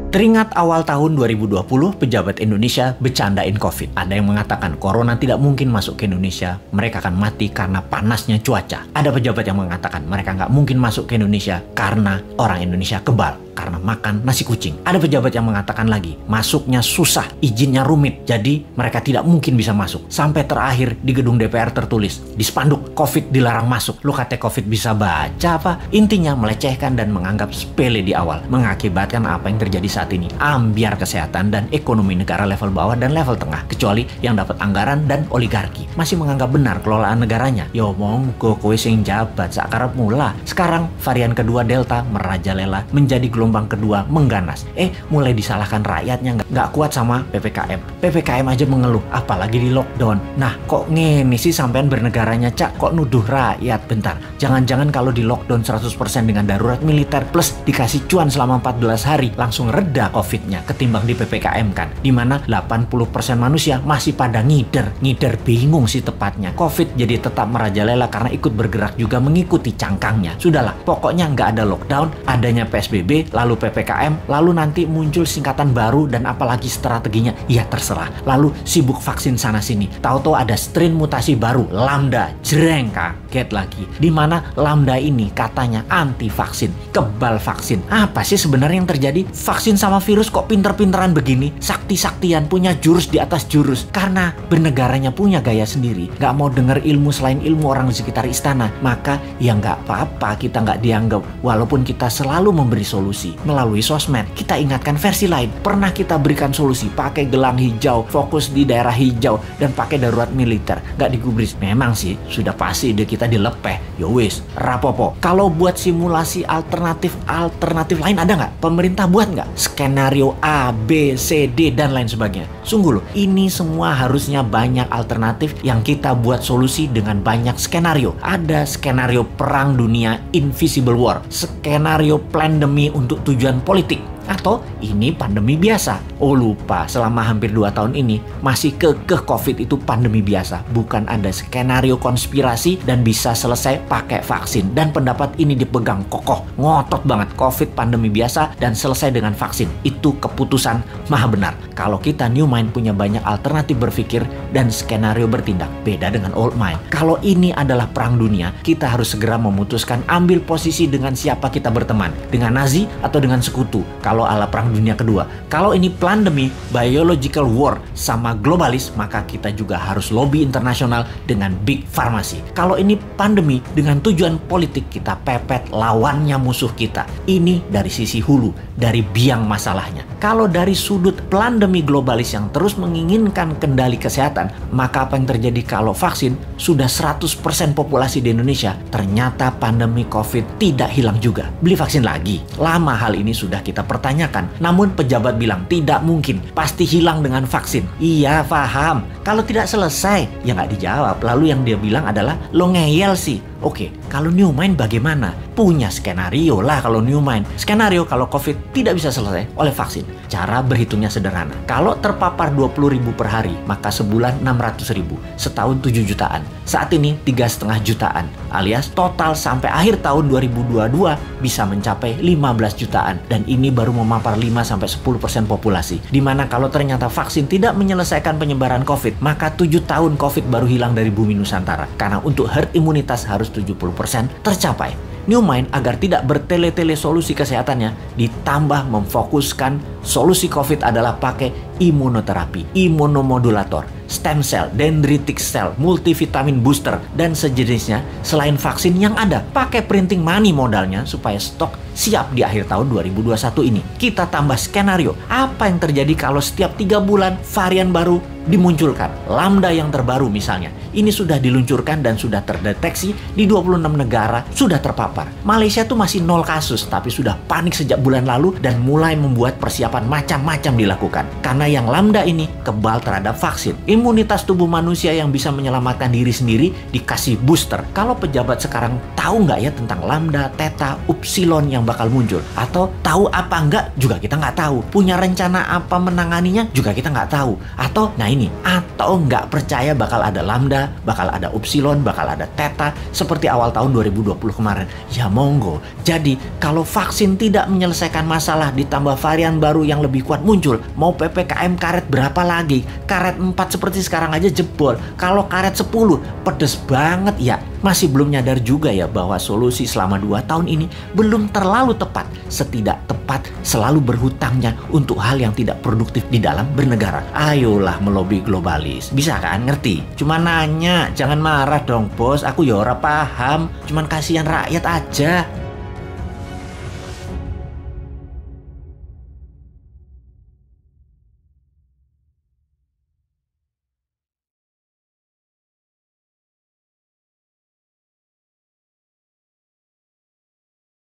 Teringat awal tahun 2020, pejabat Indonesia bercandain COVID. Ada yang mengatakan corona tidak mungkin masuk ke Indonesia, mereka akan mati karena panasnya cuaca. Ada pejabat yang mengatakan mereka nggak mungkin masuk ke Indonesia karena orang Indonesia kebal, karena makan nasi kucing. Ada pejabat yang mengatakan lagi, masuknya susah, izinnya rumit, jadi mereka tidak mungkin bisa masuk. Sampai terakhir di gedung DPR tertulis, di spanduk, COVID dilarang masuk. Lu kata COVID bisa baca apa? Intinya melecehkan dan menganggap sepele di awal, mengakibatkan apa yang terjadi saat ini, ambiar kesehatan dan ekonomi negara level bawah dan level tengah, kecuali yang dapat anggaran dan oligarki masih menganggap benar kelolaan negaranya. Yo monggo kowe sing jabat sakarep mula. Sekarang varian kedua Delta merajalela, menjadi gelombang kedua mengganas. Mulai disalahkan rakyatnya nggak kuat sama PPKM aja mengeluh, apalagi di lockdown. Nah kok ngene sih sampean bernegaranya, Cak? Kok nuduh rakyat? Bentar, jangan-jangan kalau di lockdown 100% dengan darurat militer plus dikasih cuan selama 14 hari langsung reda COVID-nya ketimbang di PPKM kan, dimana 80% manusia masih pada ngider bingung sih tepatnya. COVID jadi tetap merajalela karena ikut bergerak juga mengikuti cangkangnya. Sudahlah, pokoknya nggak ada lockdown, adanya PSBB, lalu PPKM, lalu nanti muncul singkatan baru dan apalagi strateginya, ya terserah. Lalu sibuk vaksin sana sini, tahu-tahu ada strain mutasi baru, Lambda, jreng, kaget lagi. Dimana Lambda ini katanya anti vaksin, kebal vaksin. Apa sih sebenarnya yang terjadi? Vaksin sama virus kok pinter-pinteran begini, sakti-saktian, punya jurus di atas jurus. Karena bernegaranya punya gaya sendiri, nggak mau denger ilmu selain ilmu orang di sekitar istana, maka ya nggak apa-apa kita nggak dianggap, walaupun kita selalu memberi solusi melalui sosmed. Kita ingatkan versi lain, pernah kita berikan solusi pakai gelang hijau, fokus di daerah hijau, dan pakai darurat militer, nggak digubris. Memang sih sudah pasti ide kita dilepeh, yowis rapopo. Kalau buat simulasi alternatif lain ada nggak? Pemerintah buat nggak? Skenario A, B, C, D, dan lain sebagainya. Sungguh loh, ini semua harusnya banyak alternatif yang kita buat solusi dengan banyak skenario. Ada skenario perang dunia invisible war, skenario pandemi untuk tujuan politik, atau ini pandemi biasa. Oh lupa, selama hampir 2 tahun ini masih kekeh COVID itu pandemi biasa, bukan ada skenario konspirasi dan bisa selesai pakai vaksin. Dan pendapat ini dipegang kokoh, ngotot banget, COVID pandemi biasa dan selesai dengan vaksin. Itu keputusan maha benar. Kalau kita New Mind punya banyak alternatif berpikir dan skenario bertindak, beda dengan Old Mind. Kalau ini adalah perang dunia, kita harus segera memutuskan ambil posisi dengan siapa kita berteman, dengan Nazi atau dengan sekutu. Kalau ala perang dunia kedua. Kalau ini pandemi, biological war sama globalis, maka kita juga harus lobby internasional dengan big pharmacy. Kalau ini pandemi dengan tujuan politik, kita pepet lawannya musuh kita. Ini dari sisi hulu, dari biang masalahnya. Kalau dari sudut pandemi globalis yang terus menginginkan kendali kesehatan, maka apa yang terjadi kalau vaksin sudah 100% populasi di Indonesia, ternyata pandemi COVID tidak hilang juga. Beli vaksin lagi. Lama hal ini sudah kita pertanyakan, namun pejabat bilang tidak mungkin, pasti hilang dengan vaksin. Iya, paham. Kalau tidak selesai, ya nggak dijawab. Lalu yang dia bilang adalah, lo ngeyel sih. Oke, kalau New Mind bagaimana? Punya skenario lah kalau New Mind. Skenario kalau COVID tidak bisa selesai oleh vaksin. Cara berhitungnya sederhana. Kalau terpapar 20.000 per hari, maka sebulan 600.000. Setahun 7 jutaan. Saat ini 3,5 jutaan. Alias total sampai akhir tahun 2022 bisa mencapai 15 jutaan. Dan ini baru memapar 5-10% populasi. Dimana kalau ternyata vaksin tidak menyelesaikan penyebaran COVID, maka 7 tahun COVID baru hilang dari bumi Nusantara. Karena untuk herd imunitas harus 70% tercapai. New Mind agar tidak bertele-tele solusi kesehatannya, ditambah memfokuskan solusi COVID adalah pakai imunoterapi, imunomodulator, stem cell, dendritic cell, multivitamin booster, dan sejenisnya selain vaksin yang ada. Pakai printing money modalnya supaya stok siap di akhir tahun 2021 ini. Kita tambah skenario, apa yang terjadi kalau setiap 3 bulan varian baru dimunculkan. Lambda yang terbaru misalnya, ini sudah diluncurkan dan sudah terdeteksi di 26 negara, sudah terpapar. Malaysia tuh masih 0 kasus, tapi sudah panik sejak bulan lalu dan mulai membuat persiapan macam-macam dilakukan. Karena yang Lambda ini kebal terhadap vaksin. Imunitas tubuh manusia yang bisa menyelamatkan diri sendiri dikasih booster. Kalau pejabat sekarang tahu nggak ya tentang Lambda, Theta, Upsilon yang bakal muncul? Atau tahu apa enggak juga kita nggak tahu. Punya rencana apa menanganinya juga kita nggak tahu. Atau, nah ini, atau nggak percaya bakal ada Lambda, bakal ada Upsilon, bakal ada Theta seperti awal tahun 2020 kemarin. Ya monggo. Jadi kalau vaksin tidak menyelesaikan masalah ditambah varian baru baru yang lebih kuat muncul. Mau PPKM karet berapa lagi? Karet 4 seperti sekarang aja jebol. Kalau karet 10 pedes banget ya. Masih belum nyadar juga ya bahwa solusi selama 2 tahun ini belum terlalu tepat. Setidak tepat selalu berhutangnya untuk hal yang tidak produktif di dalam bernegara. Ayolah melobi globalis. Bisa kan ngerti? Cuma nanya, jangan marah dong bos. Aku ya ora paham. Cuman kasihan rakyat aja.